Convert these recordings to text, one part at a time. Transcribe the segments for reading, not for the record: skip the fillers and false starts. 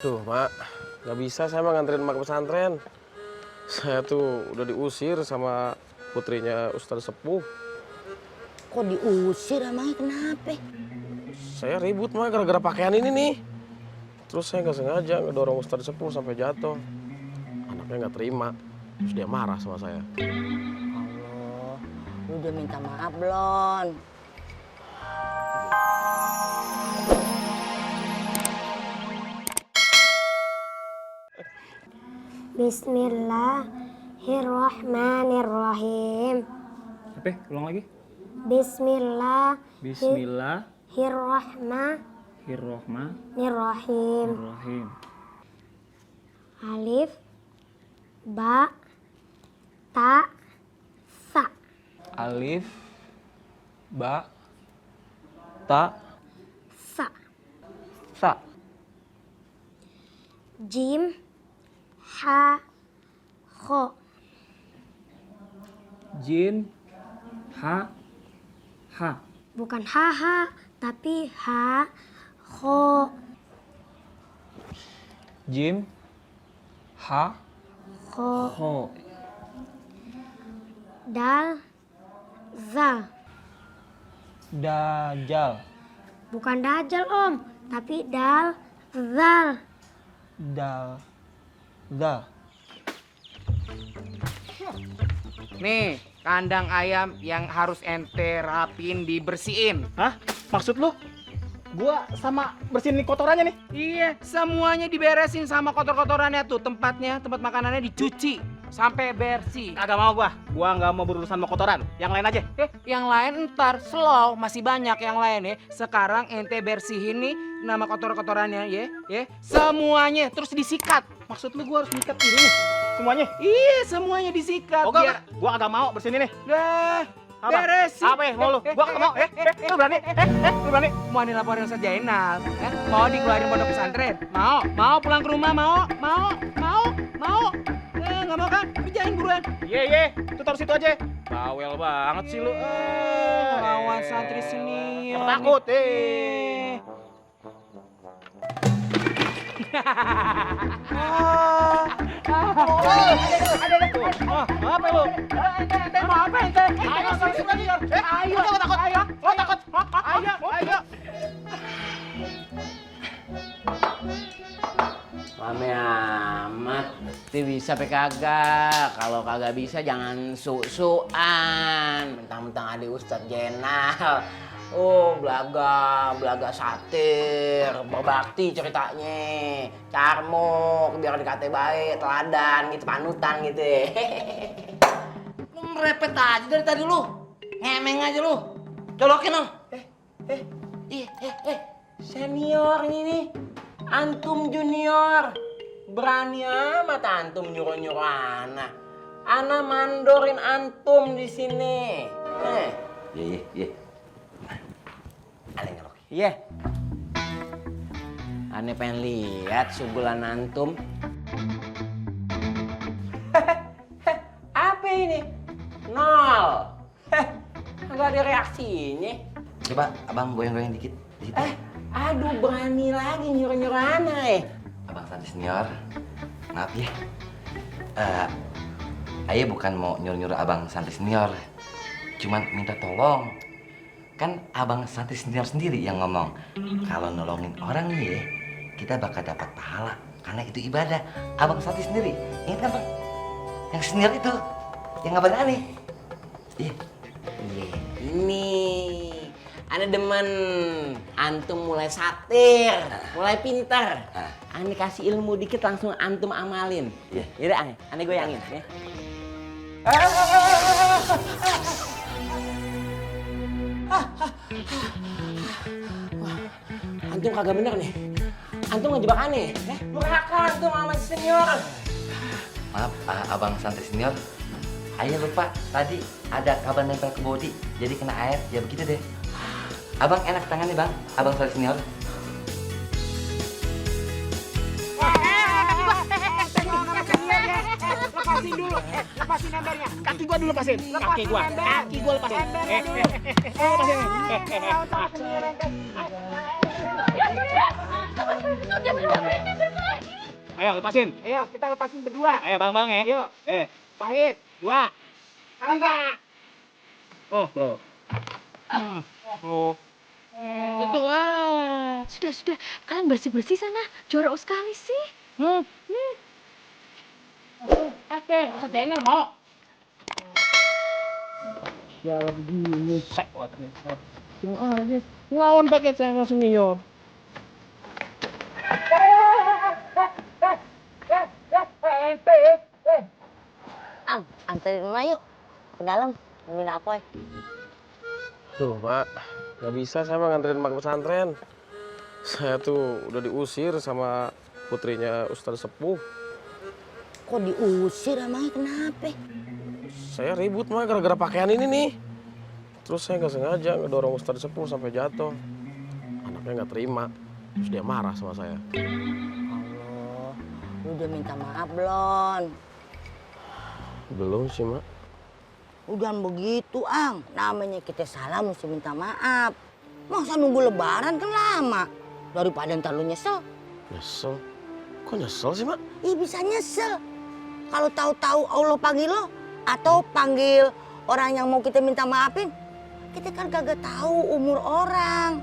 Duh, Mak. Nggak bisa saya mah nganterin Mak ke pesantren. Saya tuh udah diusir sama putrinya Ustadz Sepuh. Kok diusir emangnya kenapa? Saya ribut, Mak, gara-gara pakaian ini nih. Terus saya nggak sengaja ngedorong Ustadz Sepuh sampai jatuh. Anaknya nggak terima. Terus dia marah sama saya. Allah, lu udah minta maaf belum? Bismillahirrahmanirrahim. Apa? Ulang lagi. Bismillahirrahmanirrahim. Bismillahirrahmanirrahim. Alif, ba, ta, sa. Alif, ba, ta, Sa. sa. Jim, ha, kho. Jin, ha, ha. Bukan ha, tapi ha, kho. Jim, ha, Kho. ho. Dal, zal. Dajjal, Bukan dajal om, tapi dal, zal. dal, zal. Nih, kandang ayam yang harus ente rapin dibersihin. Hah? Maksud lu? Gua sama bersihin kotorannya nih. Iya, semuanya diberesin sama kotor-kotorannya tuh. Tempat makanannya dicuci sampai bersih. Kagak mau gua. Gua nggak mau berurusan sama kotoran. Yang lain aja. Yang lain ntar slow, masih banyak yang lain ya. Sekarang ente bersihin nih nama kotor-kotorannya ya, semuanya terus disikat. Maksud lu gua harus nyikat ini nih? Semuanya? Iya, semuanya disikat. Oh, gua kagak mau bersihin ini. Dah, Apa? beresin. Apa ya? Mau lu? Gua kagak mau. Lu berani? Lu berani? Mau dilaporin Ustaz Jainal, mau dikeluarin pondok pesantren, mau pulang ke rumah, mau, nggak mau kan? Kerjain buruan. Iya, itu taruh situ aja. Bawel banget sih lu. Lawan santri senior. Takut, nih. Apa lu? Ente mau apa ente? Ayo, ayo, takut. Ayo. Rame amat. Itu bisa apa kagak? Kalau kagak bisa jangan su-suan. Mentang-mentang ada Ustadz Jenal. Oh, belaga satir, berbakti ceritanya. Carmuk, biar dikata baik, teladan gitu, panutan gitu. Lu merepet aja dari tadi lu. Ngemeng aja lu. Colokin dong. Senior ini nih. Antum junior. Berani amat antum nyuruh-nyuruh anak. Ana mandorin antum di sini. Iya. Aneh ngerok. Iya. Aneh pengen lihat sugulan antum. Apa ini? Nol. Enggak ada reaksinya. Coba abang goyang-goyang dikit di situ. Aduh berani lagi nyuruh-nyuruh anak. Abang santri senior, maaf ya. Ayah bukan mau nyuruh-nyuruh abang santri senior, cuman minta tolong. Kan abang santri senior sendiri yang ngomong, kalau nolongin orang nih ya, kita bakal dapat pahala karena itu ibadah. Abang santri sendiri, ingat kan bang? Yang senior itu, yang ngabarin aneh. Iya. Ini Ane demen antum mulai satir, mulai pintar. Ane kasih ilmu dikit langsung antum amalin. Iya. Yaudah ane goyangin ya. Wah, antum kagak bener nih. Antum ngejebak aneh. Durhaka antum sama senior. Maaf, abang santri senior. Ayah lupa tadi ada kaban nempel ke bodi, jadi kena air. Ya begitu deh. Abang enak tangannya bang, abang santri senior. lepasin dulu. Lepasin embernya. Kaki gua dulu lepasin. Kaki gua lepasin. Lepasin. Ayo lepasin. Ayo kita lepasin berdua. Ayo bang ya. Yuk. Pahit. 2. 3. Oh. Itu Sudah, kalian bersih-bersih sana. Jorok sekali sih. Oke, setengah mau. Ya begini sewot nih. Ngawon pakai saya senior. Anterin Mama yuk ke dalam, nemenin aku ya. Duh, Mak. Nggak bisa saya mah nganterin Mak ke pesantren. Saya tuh udah diusir sama putrinya Ustadz Sepuh. Kok diusir emangnya kenapa? Saya ribut mah gara-gara pakaian ini nih. Terus saya nggak sengaja ngedorong Ustadz Sepuh sampai jatuh. Anaknya nggak terima. Terus dia marah sama saya. Allah, lu udah minta maaf belum? Belum sih, Mak. Udah begitu, Ang. Namanya kita salah mesti minta maaf. Masa nunggu lebaran kan lama. Daripada ntar lu nyesel. Nyesel? Kok nyesel sih, Mak? Ih, bisa nyesel. Kalau tahu-tahu Allah panggil lo atau panggil orang yang mau kita minta maafin, kita kan kagak tahu umur orang.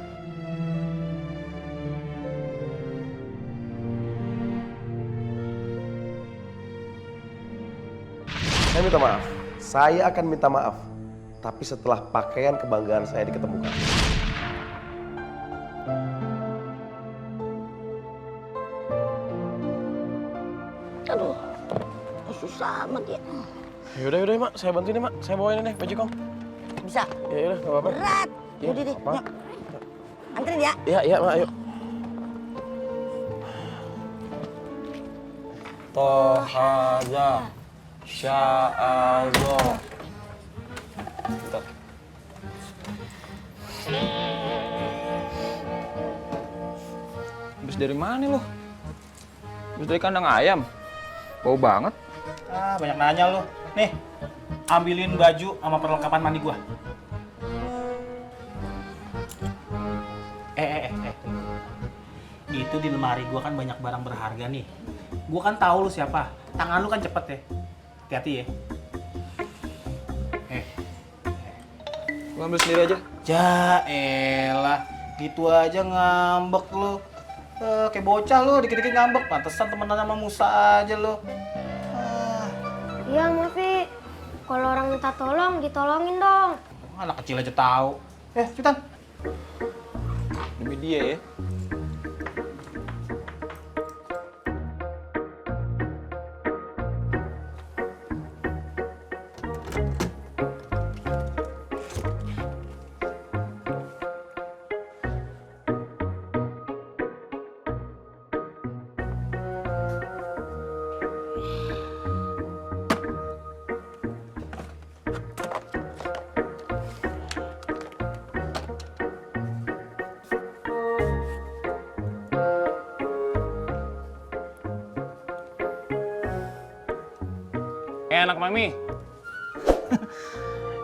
Saya minta maaf. Saya akan minta maaf. Tapi setelah pakaian kebanggaan saya diketemukan. Aduh, susah amat ya. Yaudah, Mak. Saya bantuin deh, Mak. Saya bawain deh baju kom. Bisa? Ya, yaudah, nggak apa-apa. Berat. Ya, Yaudah deh, apa? yuk. Anterin ya. Iya, Mak, ayo. Tohaza Sya'allah. Bentar. Habis dari mana lo? Habis dari kandang ayam. Bau banget. Ah, banyak nanya lu. Nih, ambilin baju sama perlengkapan mandi gua. Itu di lemari gua kan banyak barang berharga nih. Gua kan tahu lu siapa. Tangan lu kan cepet ya. Hati-hati ya. Gua ambil sendiri aja. Ja elah, gitu aja ngambek lu. Kayak bocah lu, dikit-dikit ngambek. Pantesan temenan sama Musa aja lu. Iya, Mafi. Kalau orang minta tolong, ditolongin dong. Anak kecil aja tahu. Cepetan. Demi dia ya. Anak Mami.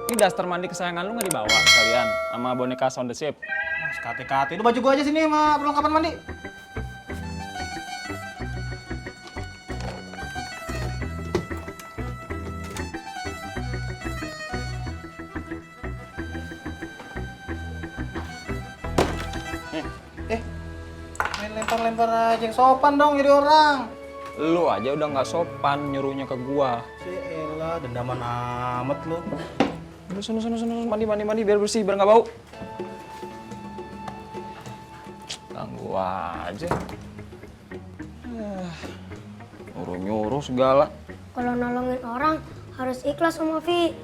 Ini daster mandi kesayangan lu nggak dibawa sekalian sama boneka Sound the Ship? Sekate-kate. Itu baju gua aja sini sama perlengkapan mandi. Main lempar-lempar aja yang sopan dong jadi orang. Lu aja udah nggak sopan nyuruhnya ke gua. Elah, dendaman amat lu. Udah sono mandi biar bersih biar nggak bau. Ganggu aja. Nyuruh segala. Kalau nolongin orang, harus ikhlas, Om Mafi.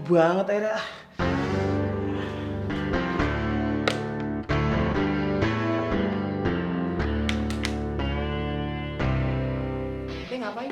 banget airnya. Ngapain?